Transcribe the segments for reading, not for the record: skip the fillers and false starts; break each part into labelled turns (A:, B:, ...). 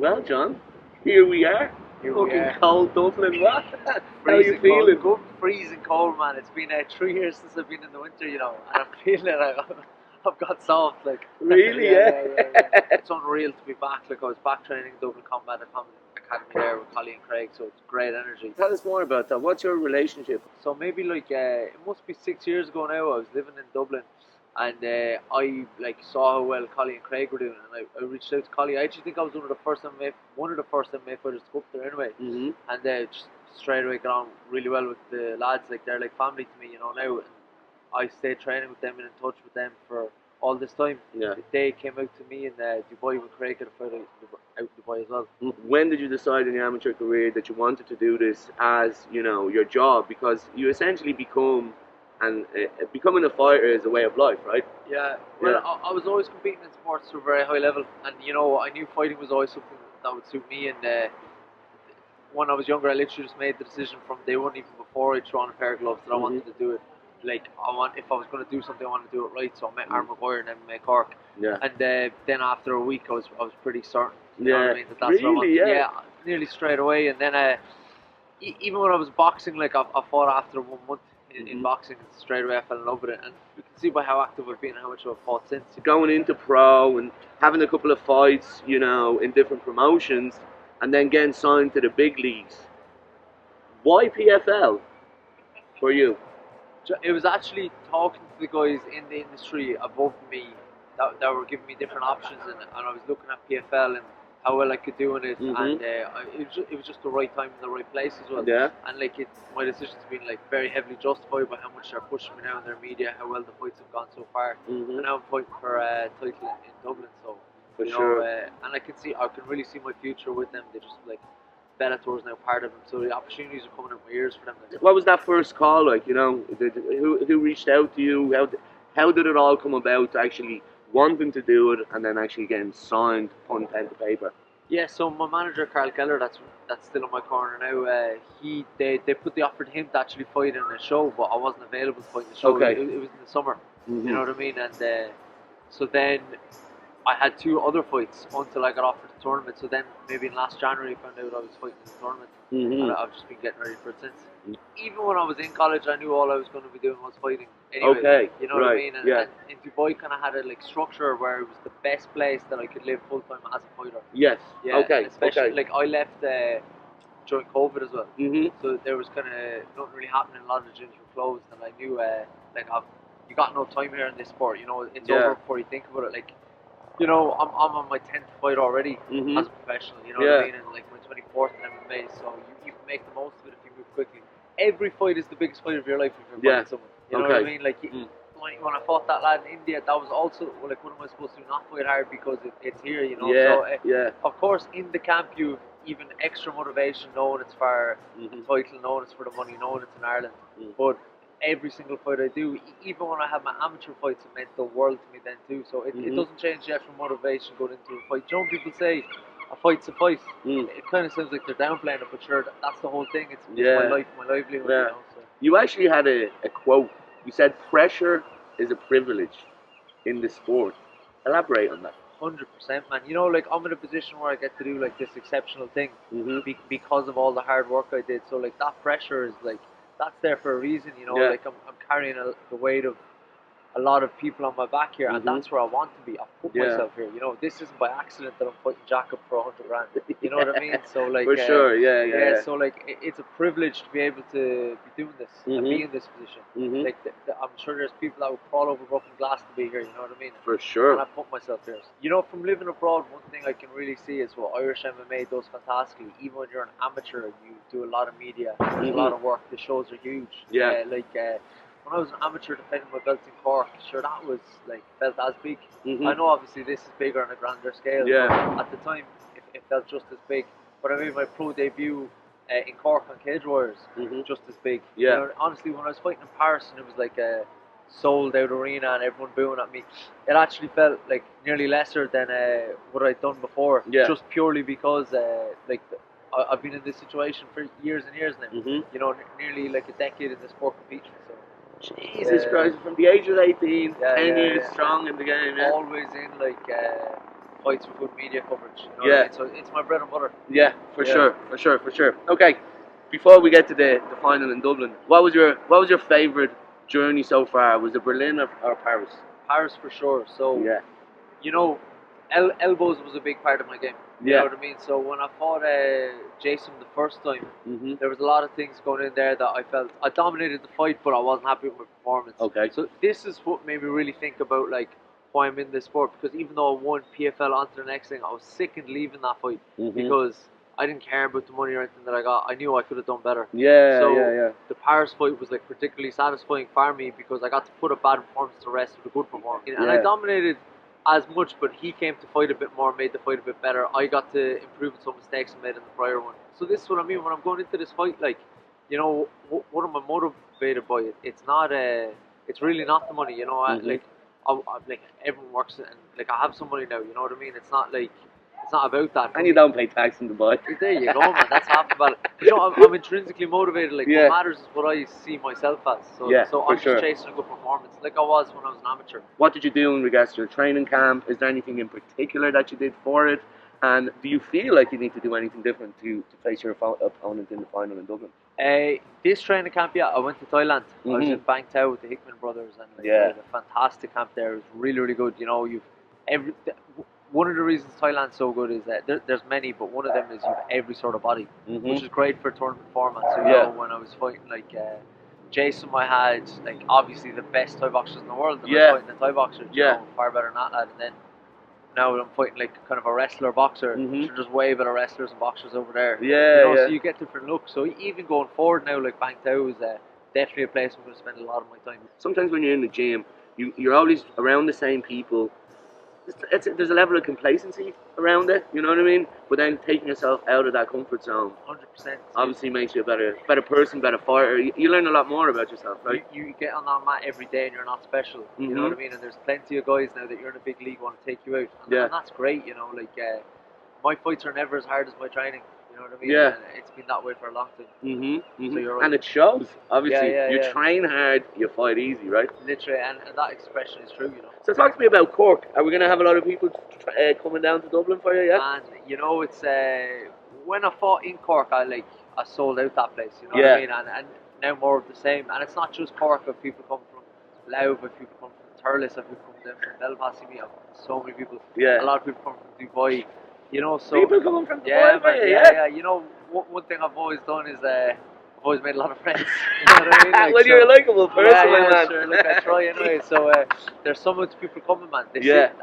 A: Well, John, here we are.
B: Here we
A: Fucking
B: are.
A: cold Dublin. What? How are you feeling?
B: Cold, freezing cold, man. It's been 3 years since I've been in the winter, and I'm feeling it. I've got soft, like.
A: Really?
B: Yeah. It's unreal to be back. Like, I was back training Dublin Combat Academy there with Collie and Craig, so it's great energy.
A: Tell us more about that. What's your relationship?
B: So maybe it must be 6 years ago now. I was living in Dublin, and I saw how well Collie and Craig were doing, and I reached out to Collie. I actually think I was one of the first MMA fighters to go up there anyway, and just straight away got on really well with the lads. Like, they're like family to me, now. And I stayed training with them and in touch with them for all this time.
A: Yeah.
B: They came out to me in Dubai with Craig at a fight out in Dubai as well.
A: When did you decide in your amateur career that you wanted to do this as, your job? Because you essentially becoming a fighter is a way of life, right?
B: Yeah. Well, I was always competing in sports to a very high level, and I knew fighting was always something that would suit me. And when I was younger, I literally just made the decision from day one, even before I threw on a pair of gloves, that I wanted to do it. Like, if I was going to do something, I wanted to do it right. So I met Aaron McGuire in MMA Cork.
A: Yeah.
B: And then after a week, I was pretty certain. You know what I mean? That's
A: really?
B: what I wanted.
A: Yeah.
B: Nearly straight away. And then even when I was boxing, like, I fought after 1 month in boxing, and straight away I fell in love with it. And you can see by how active I've been and how much I've fought since.
A: Going into pro and having a couple of fights, in different promotions, and then getting signed to the big leagues. Why PFL for you?
B: It was actually talking to the guys in the industry above me that were giving me different options, and I was looking at PFL and how well I could do in it, and it was just the right time and the right place as well.
A: Yeah.
B: And my decision's been very heavily justified by how much they're pushing me now in their media, how well the fights have gone so far, and now I'm fighting for a title in Dublin. So
A: for sure,
B: and I can really see my future with them. They just Bellator's now part of them, so the opportunities are coming in my ears for them.
A: What was that first call like? Who reached out to you? How did it all come about to actually wanting to do it and then actually getting signed, pen to paper?
B: Yeah, so my manager Carl Keller, that's still in my corner now. They put the offer to him to actually fight in a show, but I wasn't available to fight in the show.
A: Okay.
B: It was in the summer. You know what I mean? And so then I had 2 other fights until I got offered the tournament. So then maybe in last January I found out I was fighting in the tournament, and I've just been getting ready for it since. Even when I was in college, I knew all I was going to be doing was fighting anyway.
A: Okay,
B: you know what I mean? And in Dubai, kind of had a structure where it was the best place that I could live full time as a fighter.
A: Yes.
B: Yeah.
A: Okay.
B: Especially I left during COVID as well. So there was kind of nothing really happening. A lot of the gyms were closed, and I knew you got no time here in this sport. It's over before you think about it. I'm on my 10th fight already as a professional, what I mean, and my 24th in MMA, so you can make the most of it if you move quickly. Every fight is the biggest fight of your life if you're fighting someone. You know what I mean? When I fought that lad in India, that was also, what am I supposed to do? Not fight hard because it's here, So, of course, in the camp, you've even extra motivation, knowing it's for the title, knowing it's for the money, knowing it's in Ireland. But every single fight I do, even when I have my amateur fights, it meant the world to me then too. So it doesn't change the actual motivation going into a fight. People say a fight's a fight. It kind of sounds like they're downplaying it, but sure, that's the whole thing. It's my life, my livelihood. So.
A: You actually had a quote. You said pressure is a privilege in the sport. Elaborate on that.
B: 100%, man. I'm in a position where I get to do this exceptional thing because of all the hard work I did. So that pressure is that's there for a reason, I'm carrying the weight of a lot of people on my back here, and that's where I want to be. I've put myself here, this isn't by accident that I'm fighting Jacob for 100 grand, you know what I mean? So
A: for sure, yeah.
B: So it's a privilege to be able to be doing this and be in this position. I'm sure there's people that would crawl over broken glass to be here, you know what I mean?
A: For sure.
B: And I put myself here. From living abroad, one thing I can really see is what Irish MMA does fantastically. Even when you're an amateur, you do a lot of media, there's a lot of work, the shows are huge. When I was an amateur defending my belts in Cork, sure, that was felt as big. I know obviously this is bigger on a grander scale, but at the time it felt just as big. But I made my pro debut in Cork on Cage Warriors, just as big. Honestly, when I was fighting in Paris and it was a sold out arena and everyone booing at me, it actually felt nearly lesser than what I'd done before, just purely because I've been in this situation for years and years now, nearly a decade in the sport competing. So
A: Jesus Christ, from the age of 18, 10 years strong in the game.
B: Always in fights with good media coverage. You know what I mean? So it's my bread and butter.
A: Yeah, for sure. Okay, before we get to the final in Dublin, what was your favourite journey so far? Was it Berlin or Paris?
B: Paris for sure. So
A: Yeah.
B: you know, elbows was a big part of my game. You know what I mean? So when I fought Jason the first time, there was a lot of things going in there that I felt I dominated the fight, but I wasn't happy with my performance.
A: Okay.
B: So this is what made me really think about like why I'm in this sport, because even though I won PFL onto the next thing, I was sick and leaving that fight because I didn't care about the money or anything that I got. I knew I could have done better. So the Paris fight was like particularly satisfying for me because I got to put a bad performance to rest with a good performance, and I dominated as much, but he came to fight a bit more, made the fight a bit better. I got to improve some mistakes I made in the prior one. So this is what I mean when I'm going into this fight. Like, you know, what am I motivated by? It's not it's really not the money. You know, like everyone works and like I have some money now. You know what I mean? It's not like it's not about that.
A: And you don't pay tax in Dubai.
B: There you go, man. That's half the battle. You know, I'm intrinsically motivated. Like what matters is what I see myself as. So I'm just chasing a good performance, like I was when I was an amateur.
A: What did you do in regards to your training camp? Is there anything in particular that you did for it? And do you feel like you need to do anything different to face your opponent in the final in Dublin?
B: This training camp, I went to Thailand. I was in Bangkok with the Hickman brothers, and they had a fantastic camp there. It was really, really good. You know, one of the reasons Thailand's so good is that there's many, but one of them is you have every sort of body, which is great for tournament format. So you know, when I was fighting like Jason, I had like obviously the best Thai boxers in the world. And I was fighting the Thai boxers, you know, far better than that lad. And then now I'm fighting like kind of a wrestler boxer. So there's way better wrestlers and boxers over there. So you get different looks. So even going forward now, like Bangtao is definitely a place I'm going to spend a lot of my time.
A: Sometimes when you're in the gym, you're always around the same people. There's a level of complacency around it, you know what I mean? But then taking yourself out of that comfort zone
B: 100%
A: obviously makes you a better person, better fighter. You learn a lot more about yourself, right?
B: You get on that mat every day and you're not special, you know what I mean? And there's plenty of guys now that you're in a big league want to take you out, and that's great, you know, like my fights are never as hard as my training. You know what I mean?
A: Yeah.
B: And it's been that way for a long time.
A: So
B: you're right.
A: And it shows, obviously. You
B: Yeah.
A: train hard, you fight easy, right?
B: Literally, and that expression is true, you know.
A: So talk to me about Cork. Are we going to have a lot of people coming down to Dublin for you, yeah?
B: And, you know, it's when I fought in Cork, I sold out that place, you know what I mean? And now more of the same. And it's not just Cork, but people come from Louth, people come from Thurles, people come down from Belfast, so many people.
A: Yeah.
B: A lot of people come from Dubai. You know, so
A: people coming from Dubai,
B: yeah. You know, one thing I've always done is I've always made a lot of friends. You know what I mean? Like,
A: well, you're a likeable person, man.
B: Sure. Look, I try anyway. So there's so much people coming, man.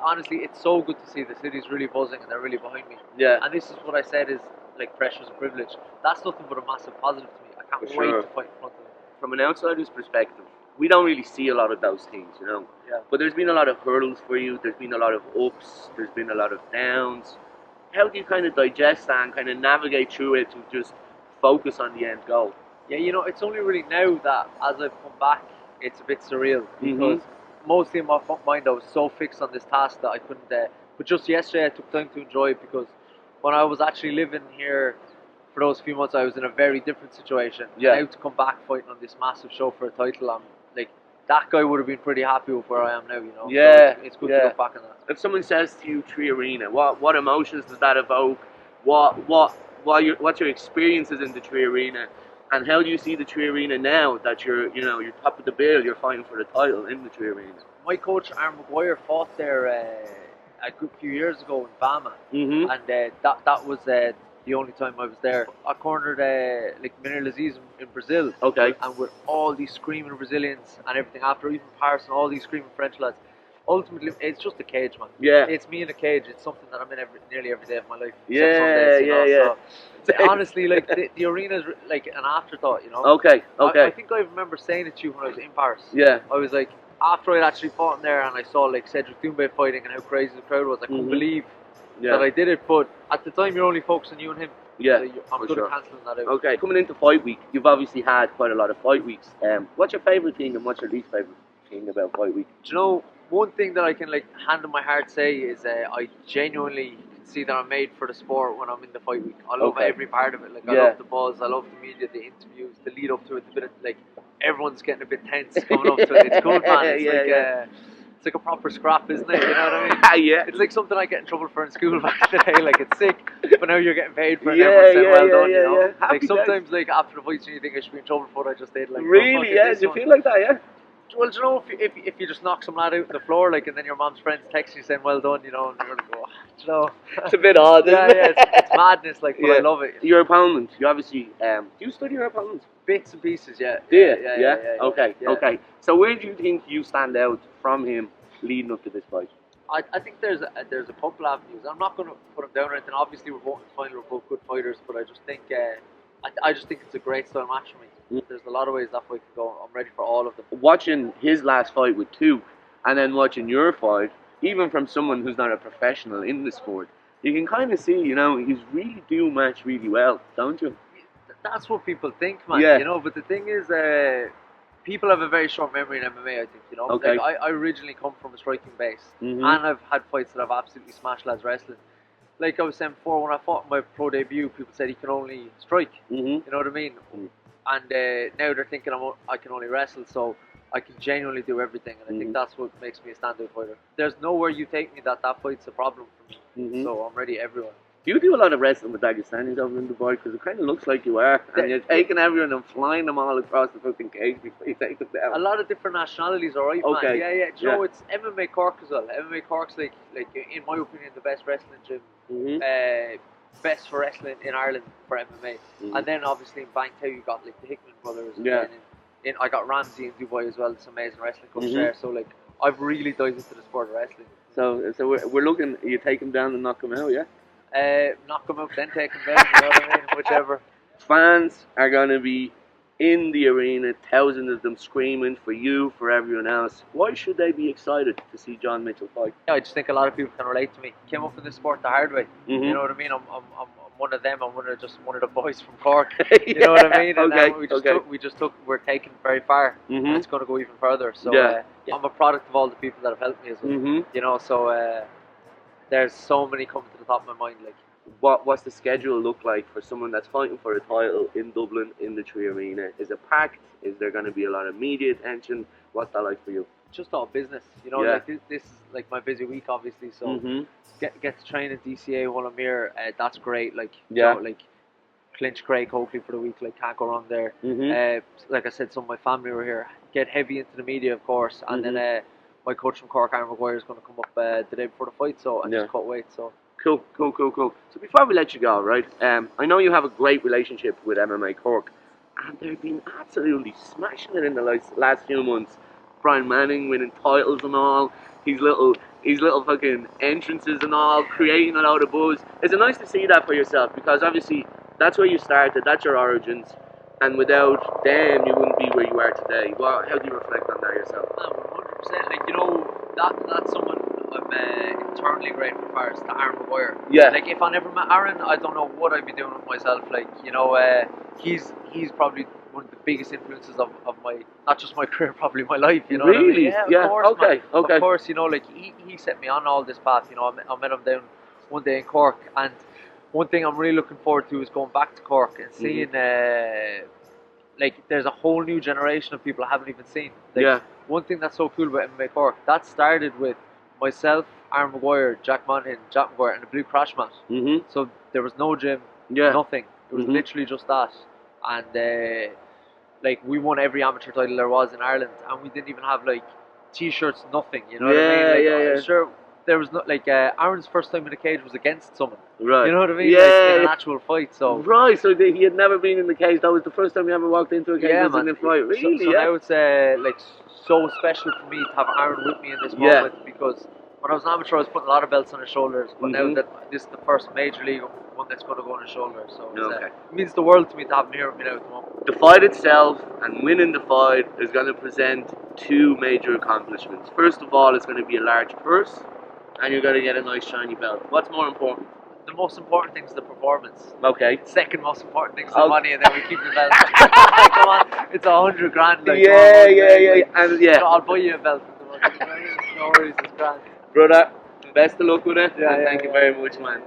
B: Honestly, it's so good to see the city's really buzzing and they're really behind me.
A: Yeah.
B: And this is what I said is like pressure's a privilege. That's nothing but a massive positive to me. I can't wait to fight in front of them.
A: From an outsider's perspective, we don't really see a lot of those things, you know.
B: Yeah.
A: But there's been a lot of hurdles for you. There's been a lot of ups. There's been a lot of downs. How do you kind of digest that and kind of navigate through it to just focus on the end goal?
B: Yeah, you know, it's only really now that as I've come back, it's a bit surreal because mostly in my mind I was so fixed on this task that I couldn't. But just yesterday I took time to enjoy it because when I was actually living here for those few months, I was in a very different situation.
A: Yeah.
B: Now to come back fighting on this massive show for a title, I'm like, that guy would have been pretty happy with where I am now, you know.
A: Yeah.
B: So it's good to look back on that.
A: If someone says to you Tree Arena, what emotions does that evoke? What's your experiences in the Tree Arena, and how do you see the Tree Arena now that you're top of the bill, you're fighting for the title in the Tree Arena?
B: My coach Aaron McGuire fought there a good few years ago in Bama, and that was the only time I was there. I cornered Minir Laziz in Brazil.
A: Okay.
B: And with all these screaming Brazilians and everything after, even Paris and all these screaming French lads. Ultimately, it's just a cage, man.
A: Yeah.
B: It's me in a cage. It's something that I'm in nearly every day of my life.
A: Yeah,
B: Sundays, you know,
A: yeah.
B: So, honestly, like the arena's like an afterthought, you know.
A: Okay.
B: I think I remember saying it to you when I was in Paris.
A: Yeah.
B: I was like, after I'd actually fought in there and I saw like Cedric Doumbé fighting and how crazy the crowd was, I couldn't believe that I did it. But at the time, you're only focusing on you and him.
A: Yeah,
B: so I'm good at cancelling that out.
A: Okay, coming into fight week, you've obviously had quite a lot of fight weeks. What's your favourite thing and what's your least favourite thing about fight week?
B: Do you know, one thing that I can like hand on my heart say is I genuinely can see that I'm made for the sport when I'm in the fight week. I love every part of it. Like I love the buzz, I love the media, the interviews, the lead up to it, the bit of like everyone's getting a bit tense coming up to it. It's good, man. It's It's like a proper scrap, isn't it? You know what I mean?
A: Yeah.
B: It's like something I get in trouble for in school back in the day. Like, it's sick, but now you're getting paid for it. And everyone's saying, well done, you know.
A: Happy
B: Like sometimes, like after the fights, you think I should be in trouble for what I just did. Like,
A: really, yeah. Do you feel like that, yeah?
B: Well, do you know, if you just knock some lad out on the floor, like, and then your mom's friends text you saying, well done, you know, and you're like, oh, do you know.
A: It's a bit odd, isn't it?
B: Yeah, it's madness, like, but I love it.
A: Your opponent, you obviously, do you study your opponent?
B: Bits and pieces, yeah.
A: Do you?
B: Yeah.
A: Okay, okay. So where do you think you stand out from him leading up to this fight?
B: I think there's a couple avenues. I'm not going to put him down or anything. Obviously, we're both in the final, we're both good fighters, but I just think I just think it's a great style match for me. There's a lot of ways that fight can go. I'm ready for all of them.
A: Watching his last fight with two, and then watching your fight, even from someone who's not a professional in the sport, you can kind of see, you know, he's really do match really well, don't you?
B: That's what people think, man.
A: Yeah.
B: You know, but the thing is, people have a very short memory in MMA, I think, you know.
A: Okay.
B: Like, I originally come from a striking base,
A: Mm-hmm.
B: and I've had fights that I've absolutely smashed lads wrestling. Like I was saying before, when I fought my pro debut, people said he can only strike.
A: Mm-hmm.
B: You know what I mean?
A: Mm.
B: And now they're thinking I can only wrestle, so I can genuinely do everything, and I think that's what makes me a standout fighter. There's nowhere you take me that fight's a problem for me, so I'm ready everywhere.
A: Do you do a lot of wrestling with Dagestanis over in Dubai? Because it kind of looks like you are. And you're taking everyone and flying them all across the fucking cage before you take them down.
B: A lot of different nationalities, alright,
A: Okay.
B: man. Yeah. Do you know, it's MMA Cork as well. MMA Cork's like in my opinion, the best wrestling gym. Best for wrestling in Ireland for MMA. And then obviously in Bangkok you got like the Hickman brothers.
A: Yeah.
B: And I got Ramsey in Dubai as well. It's amazing wrestling coach there. So like I've really dived into the sport of wrestling.
A: So we're looking. You take him down and knock him out, yeah?
B: Knock him out, then take him down. You know what I mean? Whichever.
A: Fans are gonna be in the arena, thousands of them screaming for you, for everyone else. Why should they be excited to see John Mitchell fight?
B: Yeah, I just think a lot of people can relate to me. Came up in this sport the hard way. You know what I mean? I'm one of them. I'm one of the boys from Cork. You know what I mean? And we're taking it very far, and it's going to go even further. So I'm a product of all the people that have helped me as well. You know, so there's so many coming to the top of my mind. Like,
A: what's the schedule look like for someone that's fighting for a title in Dublin in the Tree Arena? Is it packed? Is there going to be a lot of media attention? What's that like for you?
B: Just all business, you know. Like this is like my busy week, obviously. So get to train at DCA while I'm here. That's great. Like you know, like clinch Craig hopefully for the week. Like can't go wrong there. Like I said, some of my family were here. Get heavy into the media, of course, and then my coach from Cork, Aaron McGuire, is going to come up the day before the fight. So I just cut weight. So.
A: Cool. So before we let you go, right, I know you have a great relationship with MMA Cork, and they've been absolutely smashing it in the last few months. Brian Manning winning titles and all, his little fucking entrances and all, creating a lot of buzz. Is it nice to see that for yourself? Because obviously that's where you started, that's your origins, and without them you wouldn't be where you are today. Well, how do you reflect on that yourself?
B: 100%. Like, you know, that's someone I'm internally grateful for, is to Aaron McGuire.
A: Yeah.
B: Like, if I never met Aaron, I don't know what I'd be doing with myself. Like, you know, he's probably one of the biggest influences of my, not just my career, probably my life. You know what I mean? Yeah. Of course,
A: okay.
B: Of course, you know, like he set me on all this path. You know, I met him down one day in Cork, and one thing I'm really looking forward to is going back to Cork and seeing. Like, there's a whole new generation of people I haven't even seen. Like, one thing that's so cool about MMA Cork, that started with myself, Aaron McGuire, Jack Monaghan, Jack McGuire, and a blue crash mat. So there was no gym, nothing. It was literally just that. And like, we won every amateur title there was in Ireland, and we didn't even have like t-shirts, nothing. You know what I mean? Like, sure, there was not like Aaron's first time in a cage was against someone. Right. You know what I mean? Like, in an actual fight. So
A: so he had never been in the cage. That was the first time he ever walked into a cage. In a fight. Really?
B: So now it's like so special for me to have Aaron with me in this moment, because when I was an amateur, I was putting a lot of belts on his shoulders, but now that this is the first major league one that's going to go on his shoulders, so it means the world to me to have him here with me now at the moment.
A: The fight itself and winning the fight is going to present two major accomplishments. First of all, it's going to be a large purse, and you're going to get a nice shiny belt. What's more important?
B: The most important thing is the performance.
A: Okay.
B: Second most important thing is the money, and then we keep the belt. Come on, it's $100 grand. Like,
A: and
B: so I'll buy you a belt. No worries, it's grand.
A: Brother, best of luck with it. Thank you very much, man.